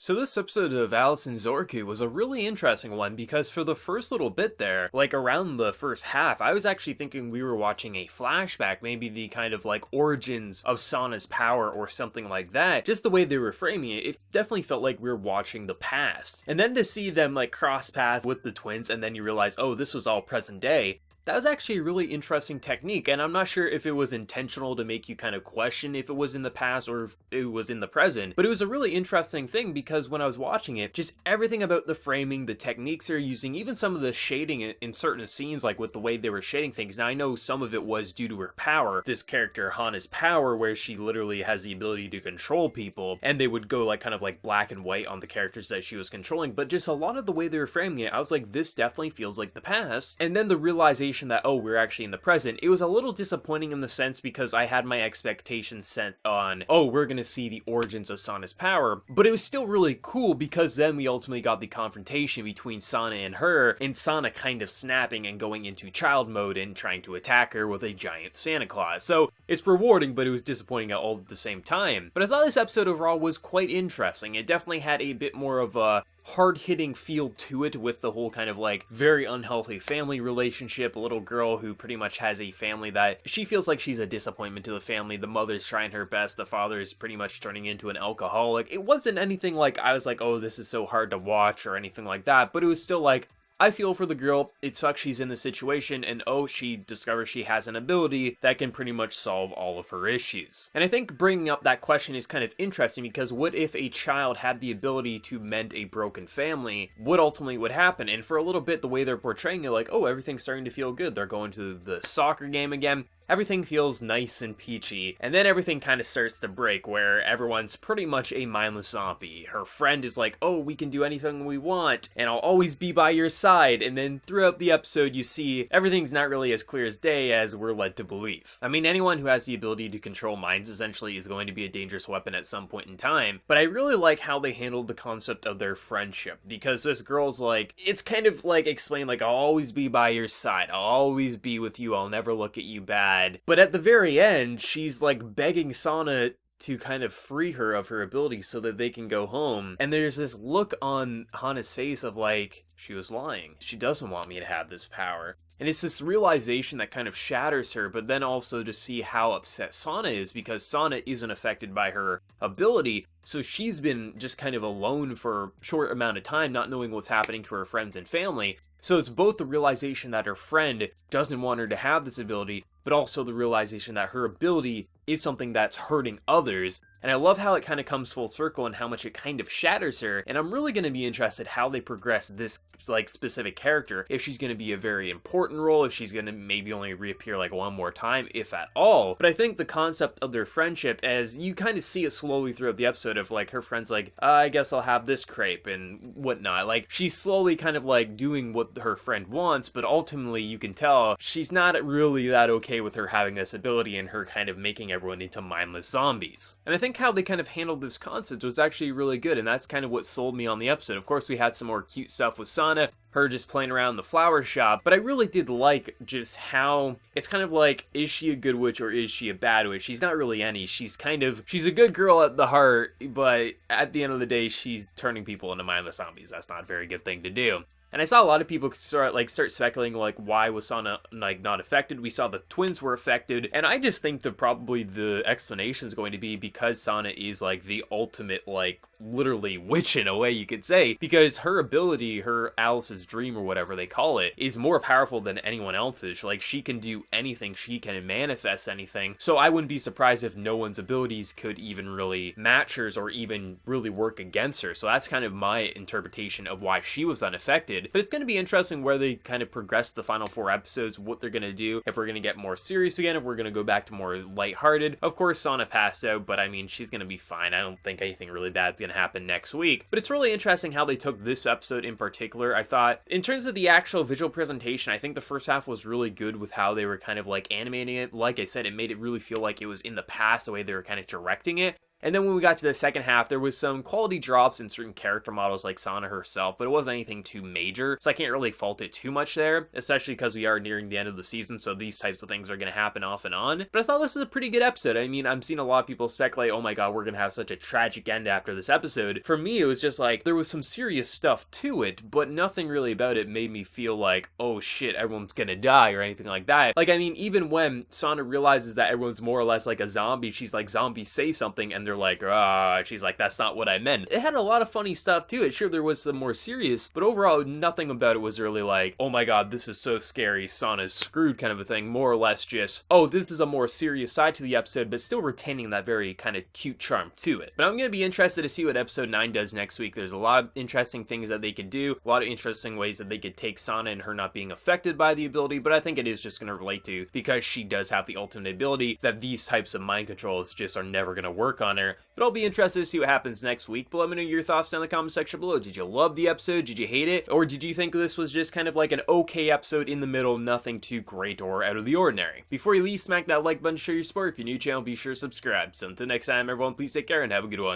So this episode of Alice and Zouroku was a really interesting one because for the first little bit there, like around the first half, I was actually thinking we were watching a flashback, maybe the kind of like origins of Sana's power or something like that. Just the way they were framing it, it definitely felt like we were watching the past. And then to see them like cross paths with the twins and then you realize, oh, this was all present day. That was actually a really interesting technique, and I'm not sure if it was intentional to make you kind of question if it was in the past or if it was in the present, but it was a really interesting thing because when I was watching it, just everything about the framing, the techniques they're using, even some of the shading in certain scenes, like with the way they were shading things. Now, I know some of it was due to her power, this character Hana's power, where she literally has the ability to control people, and they would go like kind of like black and white on the characters that she was controlling, but just a lot of the way they were framing it, I was like, this definitely feels like the past. And then the realization that, oh, we're actually in the present, it was a little disappointing in the sense because I had my expectations set on, oh, we're gonna see the origins of Sana's power, but it was still really cool because then we ultimately got the confrontation between Sana and her, and Sana kind of snapping and going into child mode and trying to attack her with a giant Santa Claus. So it's rewarding, but it was disappointing all at the same time. But I thought this episode overall was quite interesting. It definitely had a bit more of a hard-hitting feel to it with the whole kind of like very unhealthy family relationship, a little girl who pretty much has a family that she feels like she's a disappointment to the family. The mother's trying her best, the father is pretty much turning into an alcoholic. It wasn't anything like I was like, oh, this is so hard to watch or anything like that, but it was still like, I feel for the girl, it sucks she's in this situation, and oh, she discovers she has an ability that can pretty much solve all of her issues. And I think bringing up that question is kind of interesting because what if a child had the ability to mend a broken family? What ultimately would happen? And for a little bit, the way they're portraying it, like, oh, everything's starting to feel good. They're going to the soccer game again. Everything feels nice and peachy, and then everything kind of starts to break where everyone's pretty much a mindless zombie. Her friend is like, oh, we can do anything we want, and I'll always be by your side, and then throughout the episode you see everything's not really as clear as day as we're led to believe. I mean, anyone who has the ability to control minds essentially is going to be a dangerous weapon at some point in time, but I really like how they handled the concept of their friendship, because this girl's like, it's kind of like explained like, I'll always be by your side, I'll always be with you, I'll never look at you bad. But at the very end, she's like begging Sana to kind of free her of her ability so that they can go home. And there's this look on Hana's face of like, she was lying. She doesn't want me to have this power. And it's this realization that kind of shatters her, but then also to see how upset Sana is because Sana isn't affected by her ability. So she's been just kind of alone for a short amount of time, not knowing what's happening to her friends and family. So it's both the realization that her friend doesn't want her to have this ability, but also the realization that her ability is something that's hurting others. And I love how it kind of comes full circle and how much it kind of shatters her. And I'm really going to be interested how they progress this like specific character. If she's going to be a very important role, if she's going to maybe only reappear like one more time, if at all. But I think the concept of their friendship, as you kind of see it slowly throughout the episode of like her friend's like, I guess I'll have this crepe and whatnot. Like she's slowly kind of like doing what her friend wants, but ultimately you can tell she's not really that okay with her having this ability and her kind of making everyone into mindless zombies. And I think how they kind of handled this concept was actually really good, and that's kind of what sold me on the episode. Of course, we had some more cute stuff with Sana, her just playing around the flower shop, but I really did like just how it's kind of like, is she a good witch or is she a bad witch? She's not really any. She's a good girl at the heart, but at the end of the day, she's turning people into mindless zombies. That's not a very good thing to do. And I saw a lot of people start speculating like why was Sana like not affected. We saw the twins were affected, and I just think that probably the explanation is going to be because Sana is like the ultimate like literally witch in a way you could say, because her ability, her Alice's dream or whatever they call it, is more powerful than anyone else's. Like she can do anything, she can manifest anything. So I wouldn't be surprised if no one's abilities could even really match hers or even really work against her. So that's kind of my interpretation of why she was unaffected. But it's going to be interesting where they kind of progress the final 4 episodes, what they're going to do, if we're going to get more serious again, if we're going to go back to more lighthearted. Of course, Sana passed out, but I mean, she's going to be fine. I don't think anything really bad's going to happen next week. But it's really interesting how they took this episode in particular. I thought, in terms of the actual visual presentation, I think the first half was really good with how they were kind of like animating it. Like I said, it made it really feel like it was in the past, the way they were kind of directing it. And then when we got to the second half, there was some quality drops in certain character models like Sana herself, but it wasn't anything too major, so I can't really fault it too much there, especially because we are nearing the end of the season, so these types of things are going to happen off and on. But I thought this was a pretty good episode. I mean, I'm seeing a lot of people speculate, oh my god, we're going to have such a tragic end after this episode. For me, it was just like, there was some serious stuff to it, but nothing really about it made me feel like, oh shit, everyone's gonna die or anything like that. Like, I mean, even when Sana realizes that everyone's more or less like a zombie, she's like, zombies say something, and they're like, ah, she's like, that's not what I meant. It had a lot of funny stuff to it. Sure, there was some more serious, but overall, nothing about it was really like, oh my god, this is so scary, Sana's screwed kind of a thing. More or less just, oh, this is a more serious side to the episode, but still retaining that very kind of cute charm to it. But I'm gonna be interested to see what episode 9 does next week. There's a lot of interesting things that they could do, a lot of interesting ways that they could take Sana and her not being affected by the ability, but I think it is just going to relate to, because she does have the ultimate ability, that these types of mind controls just are never going to work on her. But I'll be interested to see what happens next week. But let me know your thoughts down in the comment section below. Did you love the episode? Did you hate it? Or did you think this was just kind of like an okay episode in the middle, nothing too great or out of the ordinary? Before you leave, smack that like button to show your support. If you're new to the channel, be sure to subscribe. So until next time, everyone, please take care and have a good one.